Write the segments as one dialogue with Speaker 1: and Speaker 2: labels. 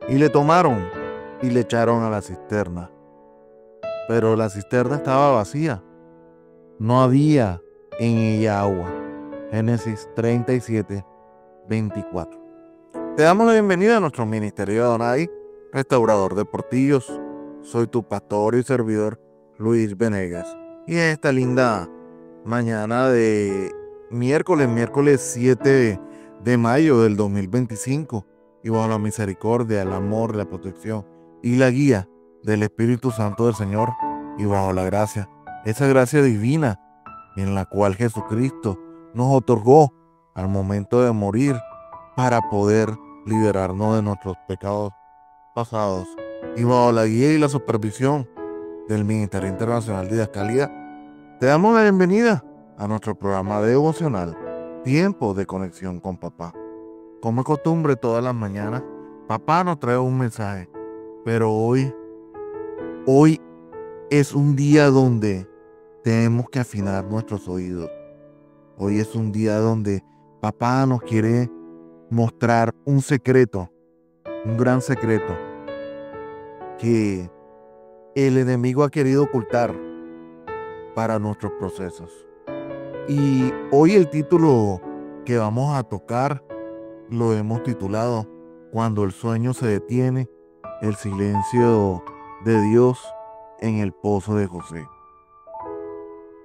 Speaker 1: Y le tomaron y le echaron a la cisterna. Pero la cisterna estaba vacía. No había en ella agua. Génesis 37, 24. Te damos la bienvenida a nuestro ministerio de Adonai, restaurador de portillos. Soy tu pastor y servidor, Luis Venegas. Y en esta linda mañana de miércoles 7 de mayo del 2025, y bajo la misericordia, el amor, la protección y la guía del Espíritu Santo del Señor, y bajo la gracia, esa gracia divina en la cual Jesucristo nos otorgó al momento de morir para poder liberarnos de nuestros pecados pasados, y bajo la guía y la supervisión del Ministerio Internacional de Didascalía, te damos la bienvenida a nuestro programa devocional, Tiempo de Conexión con Papá. Como es costumbre, todas las mañanas, papá nos trae un mensaje, pero hoy es un día donde tenemos que afinar nuestros oídos. Hoy es un día donde papá nos quiere mostrar un secreto, un gran secreto, que el enemigo ha querido ocultar para nuestros procesos. Y hoy el título que vamos a tocar lo hemos titulado Cuando el sueño se detiene, el silencio de Dios en el pozo de José.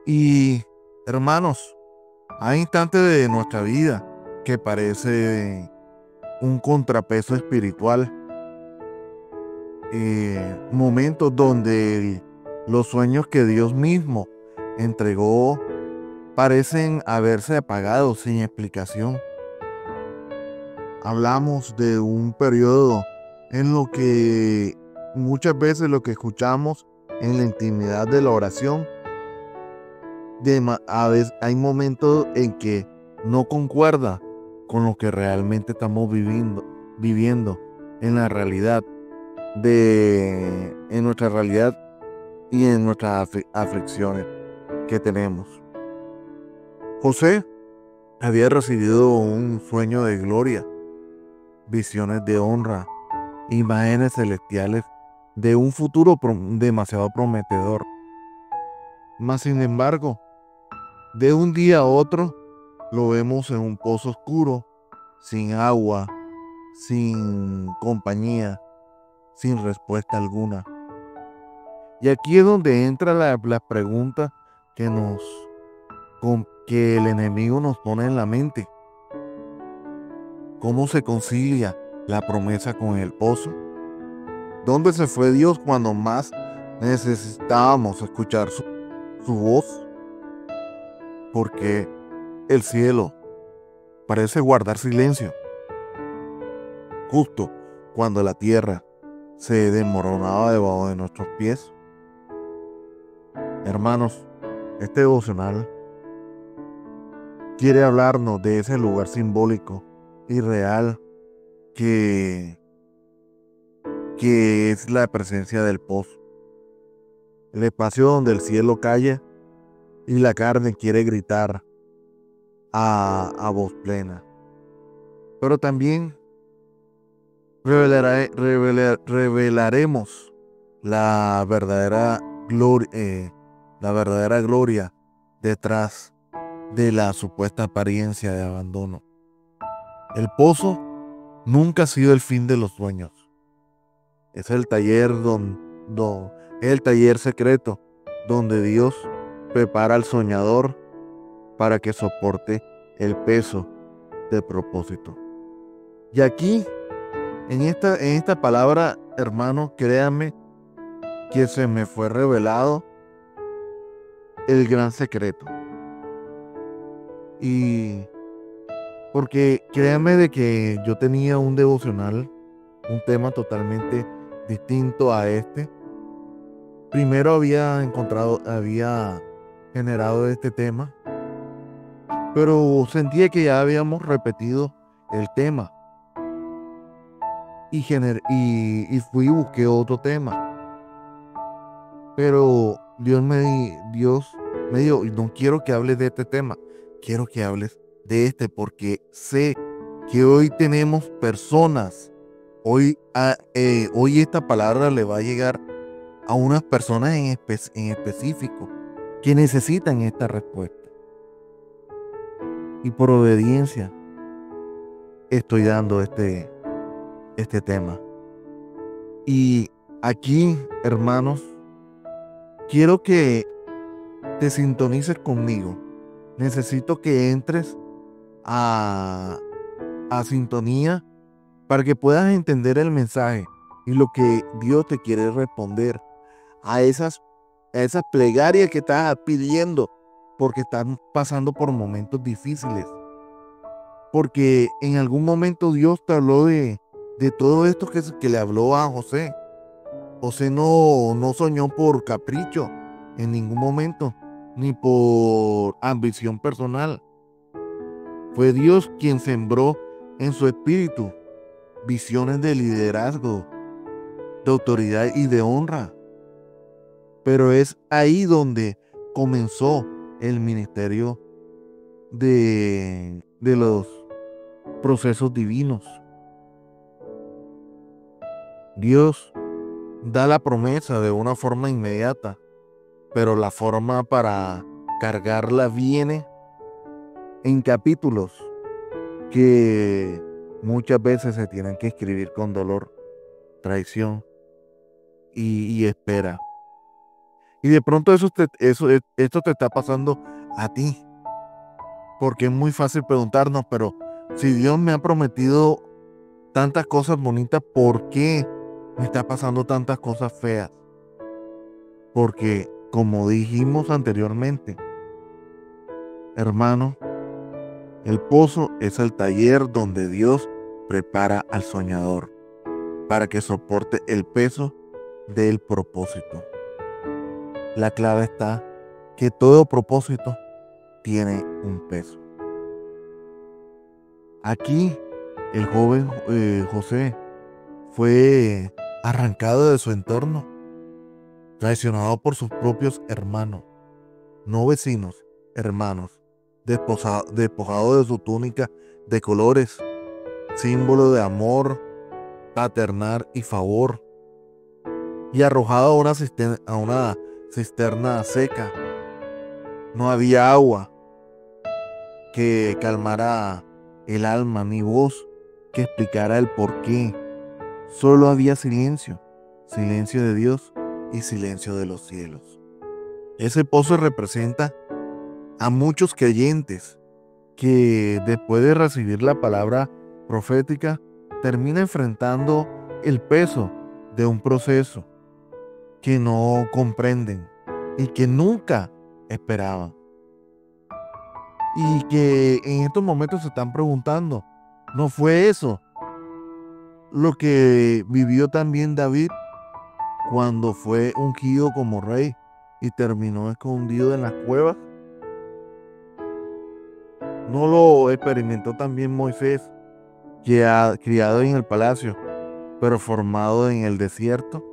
Speaker 1: Y hermanos, hay instantes de nuestra vida que parece un contrapeso espiritual, momentos donde los sueños que Dios mismo entregó parecen haberse apagado sin explicación. Hablamos de un periodo en lo que muchas veces lo que escuchamos en la intimidad de la oración, a veces hay momentos en que no concuerda con lo que realmente estamos viviendo en la realidad, en nuestra realidad y en nuestras aflicciones que tenemos. José había recibido un sueño de gloria, visiones de honra, imágenes celestiales de un futuro demasiado prometedor. Mas sin embargo, de un día a otro lo vemos en un pozo oscuro, sin agua, sin compañía, sin respuesta alguna. Y aquí es donde entra la pregunta que el enemigo nos pone en la mente. ¿Cómo se concilia la promesa con el pozo? ¿Dónde se fue Dios cuando más necesitábamos escuchar su voz? Porque el cielo parece guardar silencio justo cuando la tierra se desmoronaba debajo de nuestros pies. Hermanos, este devocional quiere hablarnos de ese lugar simbólico y real que es la presencia del pozo, el espacio donde el cielo calla y la carne quiere gritar a voz plena. Pero también revelaremos la verdadera gloria detrás de la supuesta apariencia de abandono. El pozo nunca ha sido el fin de los sueños. Es el taller el taller secreto donde Dios prepara al soñador para que soporte el peso del propósito. Y aquí, en esta palabra, hermano, créanme que se me fue revelado el gran secreto. Y porque créanme de que yo tenía un devocional, un tema totalmente distinto a este. Primero había generado este tema, pero sentía que ya habíamos repetido el tema y fui y busqué otro tema. Pero Dios me dijo, no quiero que hables de este tema, quiero que hables de este, porque sé que hoy tenemos personas Hoy esta palabra le va a llegar a unas personas en específico que necesitan esta respuesta. Y por obediencia estoy dando este tema. Y aquí, hermanos, quiero que te sintonices conmigo. Necesito que entres a sintonía para que puedas entender el mensaje y lo que Dios te quiere responder a esas plegarias que estás pidiendo porque están pasando por momentos difíciles. Porque en algún momento Dios te habló de todo esto que le habló a José. José no soñó por capricho en ningún momento, ni por ambición personal. Fue Dios quien sembró en su espíritu visiones de liderazgo, de autoridad y de honra. Pero es ahí donde comenzó el ministerio de los procesos divinos. Dios da la promesa de una forma inmediata, pero la forma para cargarla viene en capítulos que muchas veces se tienen que escribir con dolor, traición y espera. Y de pronto esto te está pasando a ti, porque es muy fácil preguntarnos, pero si Dios me ha prometido tantas cosas bonitas, ¿por qué me está pasando tantas cosas feas? Porque, como dijimos anteriormente, hermano, el pozo es el taller donde Dios prepara al soñador para que soporte el peso del propósito. La clave está que todo propósito tiene un peso. Aquí el joven José fue arrancado de su entorno, traicionado por sus propios hermanos, no vecinos, hermanos, despojado de su túnica de colores, símbolo de amor paternal y favor, y arrojado a una cisterna seca. No había agua que calmara el alma, ni voz que explicara el porqué. Solo había silencio, silencio de Dios y silencio de los cielos. Ese pozo representa a muchos creyentes que después de recibir la palabra profética termina enfrentando el peso de un proceso que no comprenden y que nunca esperaban. Y que en estos momentos se están preguntando, ¿no fue eso lo que vivió también David cuando fue ungido como rey y terminó escondido en las cuevas? ¿No lo experimentó también Moisés, que ha criado en el palacio, pero formado en el desierto?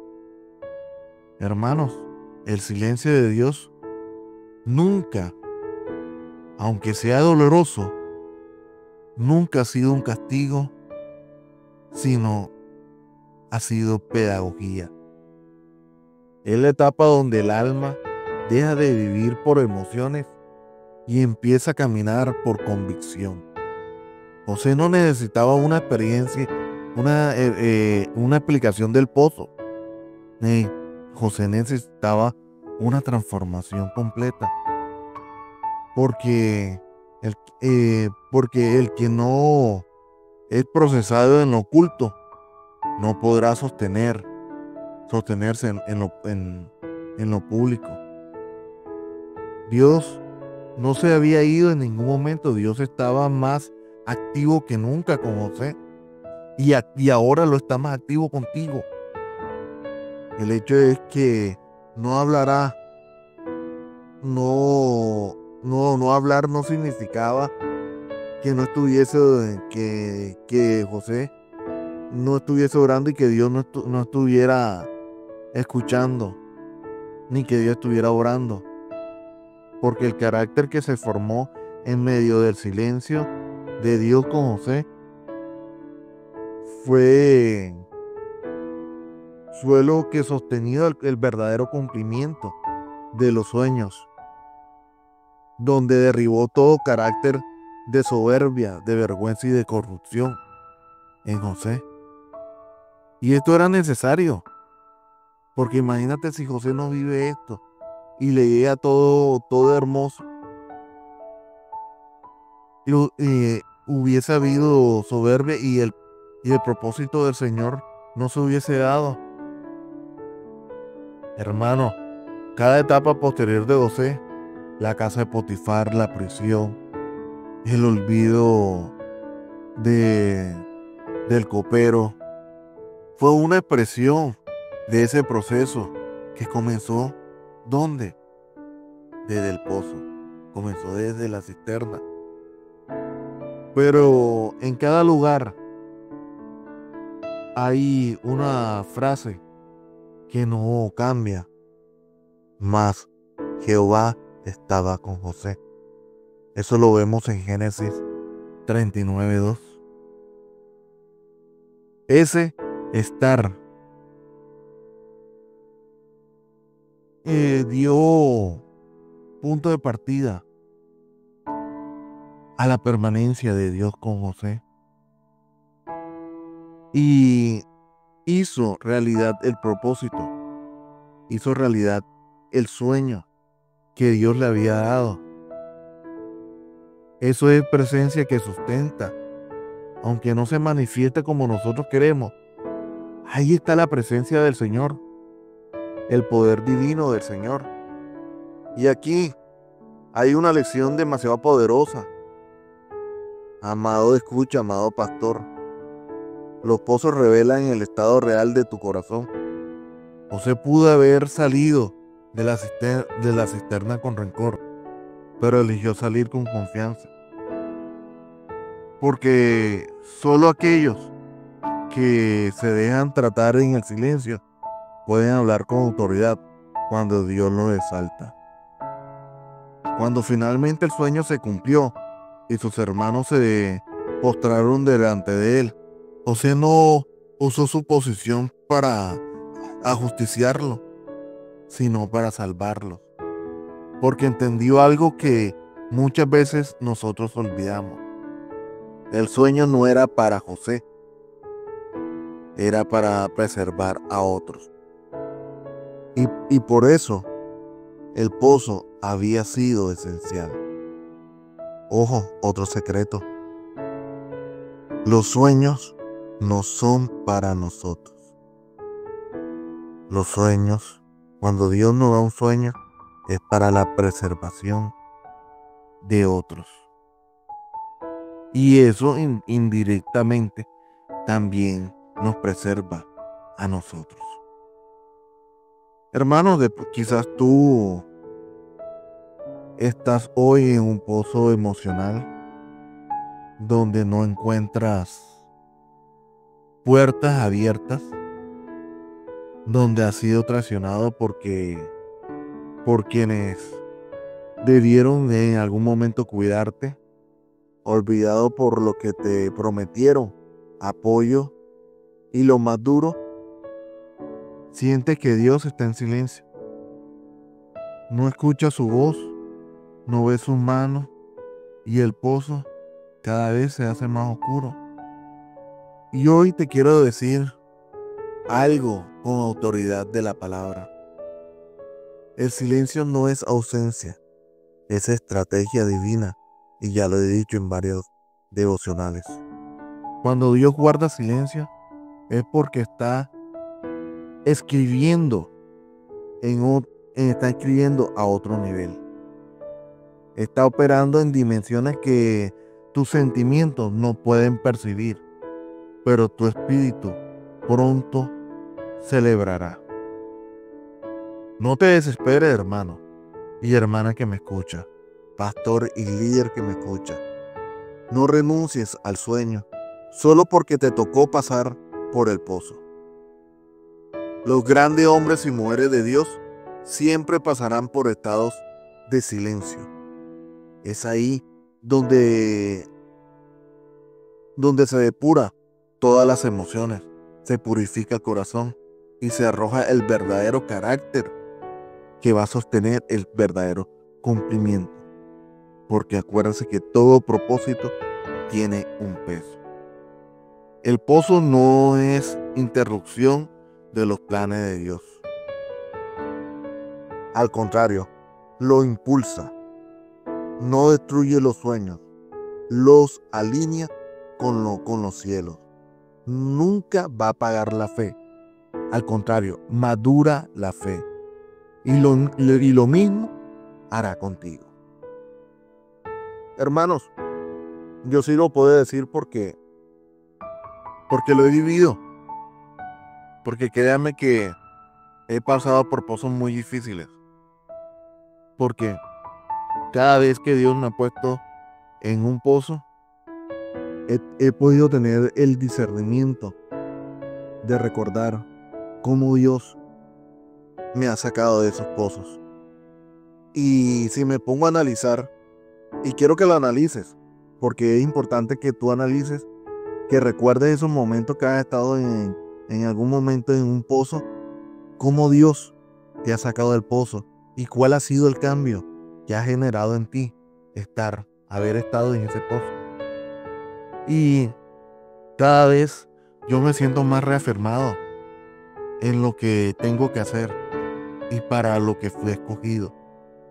Speaker 1: Hermanos, el silencio de Dios nunca, aunque sea doloroso, nunca ha sido un castigo, sino ha sido pedagogía. Es la etapa donde el alma deja de vivir por emociones y empieza a caminar por convicción. José no necesitaba una experiencia, una explicación del pozo. José necesitaba una transformación completa. Porque el que no es procesado en lo oculto no podrá sostenerse en lo público. Dios no se había ido en ningún momento. Dios estaba más activo que nunca con José. Y ahora lo está más activo contigo. El hecho es que no hablará. No hablar no significaba que no estuviese, que José no estuviese orando y que Dios no estuviera escuchando, ni que Dios estuviera orando. Porque el carácter que se formó en medio del silencio de Dios con José fue, fue lo que sostenido el verdadero cumplimiento de los sueños, donde derribó todo carácter de soberbia, de vergüenza y de corrupción en José. Y esto era necesario, porque imagínate si José no vive esto y le llega todo hermoso. Hubiese habido soberbia y el propósito del Señor no se hubiese dado. Hermano, cada etapa posterior de José, la casa de Potifar, la prisión, el olvido del copero, fue una expresión de ese proceso que comenzó, ¿dónde? Desde el pozo, comenzó desde la cisterna. Pero en cada lugar hay una frase que no cambia. Mas Jehová estaba con José. Eso lo vemos en Génesis 39:2. Ese estar dio punto de partida a la permanencia de Dios con José y hizo realidad el propósito, hizo realidad el sueño que Dios le había dado. Eso es presencia que sustenta, aunque no se manifieste como nosotros queremos. Ahí está la presencia del Señor, el poder divino del Señor. Y aquí hay una lección demasiado poderosa. Amado escucha, amado pastor. Los pozos revelan el estado real de tu corazón. José pudo haber salido de la cisterna con rencor, pero eligió salir con confianza. Porque solo aquellos que se dejan tratar en el silencio pueden hablar con autoridad cuando Dios los exalta. Cuando finalmente el sueño se cumplió y sus hermanos se postraron delante de él, José no usó su posición para ajusticiarlo, sino para salvarlo, porque entendió algo que muchas veces nosotros olvidamos. El sueño no era para José, era para preservar a otros. Y por eso el pozo había sido esencial. Ojo, otro secreto. Los sueños no son para nosotros. Los sueños, cuando Dios nos da un sueño, es para la preservación de otros. Y eso indirectamente también nos preserva a nosotros. Hermanos, quizás tú estás hoy en un pozo emocional donde no encuentras puertas abiertas, donde has sido traicionado por quienes debieron en algún momento cuidarte, olvidado por lo que te prometieron, apoyo, y lo más duro, sientes que Dios está en silencio. No escucha su voz, no ve sus manos, y el pozo cada vez se hace más oscuro. Y hoy te quiero decir algo con autoridad de la palabra. El silencio no es ausencia, es estrategia divina, y ya lo he dicho en varios devocionales. Cuando Dios guarda silencio es porque está escribiendo está escribiendo a otro nivel. Está operando en dimensiones que tus sentimientos no pueden percibir, pero tu espíritu pronto celebrará. No te desesperes, hermano y hermana que me escucha, pastor y líder que me escucha. No renuncies al sueño solo porque te tocó pasar por el pozo. Los grandes hombres y mujeres de Dios siempre pasarán por estados de silencio. Es ahí donde se depura todas las emociones, se purifica el corazón y se arroja el verdadero carácter que va a sostener el verdadero cumplimiento. Porque acuérdense que todo propósito tiene un peso. El pozo no es interrupción de los planes de Dios. Al contrario, lo impulsa. No destruye los sueños, los alinea con los cielos. Nunca va a apagar la fe. Al contrario, madura la fe. Y lo mismo hará contigo. Hermanos, yo sí lo puedo decir porque lo he vivido. Porque créanme que he pasado por pozos muy difíciles. Porque cada vez que Dios me ha puesto en un pozo, he podido tener el discernimiento de recordar cómo Dios me ha sacado de esos pozos. Y si me pongo a analizar, y quiero que lo analices, porque es importante que tú analices, que recuerdes esos momentos que has estado en algún momento en un pozo, cómo Dios te ha sacado del pozo y cuál ha sido el cambio que ha generado en ti haber estado en ese pozo. Y cada vez yo me siento más reafirmado en lo que tengo que hacer y para lo que fui escogido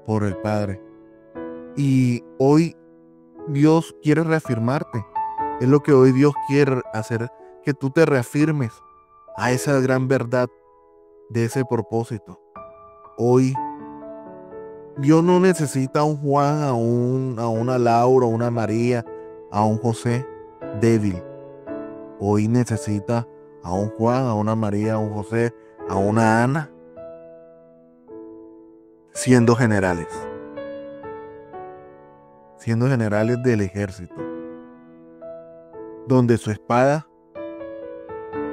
Speaker 1: por el Padre. Y hoy Dios quiere reafirmarte. Es lo que hoy Dios quiere hacer, que tú te reafirmes a esa gran verdad de ese propósito. Hoy Dios no necesita a un Juan, a una Laura, a una María, a un José débil. Hoy necesita a un Juan, a una María, a un José, a una Ana, siendo generales del ejército, donde su espada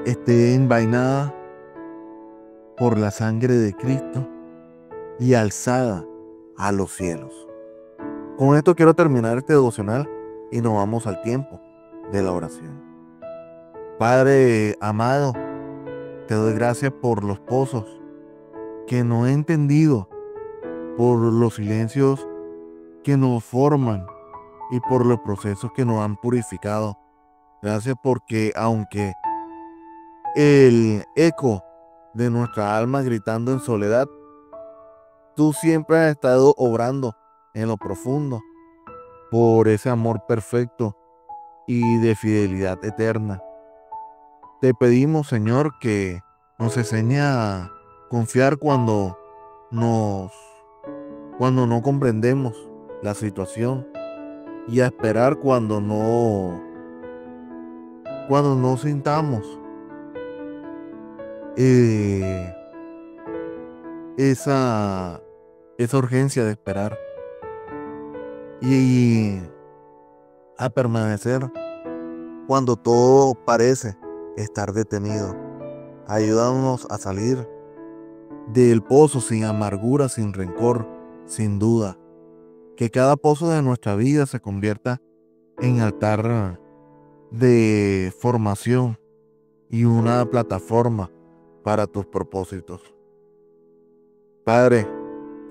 Speaker 1: esté envainada por la sangre de Cristo y alzada a los cielos. Con esto quiero terminar este devocional y nos vamos al tiempo de la oración. Padre amado, te doy gracias por los pozos que no he entendido, por los silencios que nos forman y por los procesos que nos han purificado. Gracias porque aunque el eco de nuestra alma gritando en soledad, tú siempre has estado obrando en lo profundo por ese amor perfecto y de fidelidad eterna. Te pedimos, Señor, que nos enseñe a confiar cuando no comprendemos la situación y a esperar cuando no sintamos esa urgencia de esperar y a permanecer cuando todo parece estar detenido. Ayúdanos a salir del pozo sin amargura, sin rencor, sin duda. Que cada pozo de nuestra vida se convierta en altar de formación y una plataforma para tus propósitos. Padre,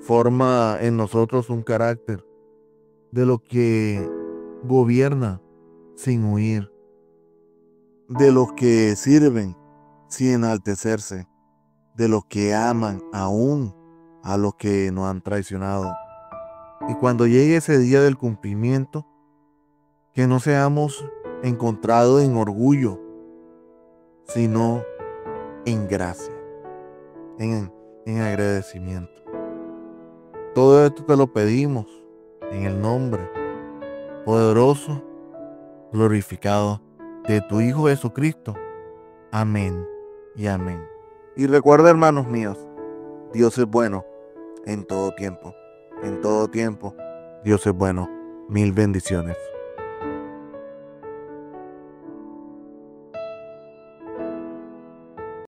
Speaker 1: forma en nosotros un carácter de lo que gobierna sin huir, de los que sirven sin enaltecerse, de los que aman aún a los que nos han traicionado. Y cuando llegue ese día del cumplimiento, que no seamos encontrados en orgullo, sino en gracia, en agradecimiento. Todo esto te lo pedimos en el nombre poderoso, glorificado de tu Hijo Jesucristo. Amén y amén. Y recuerda, hermanos míos, Dios es bueno en todo tiempo. En todo tiempo, Dios es bueno. Mil bendiciones.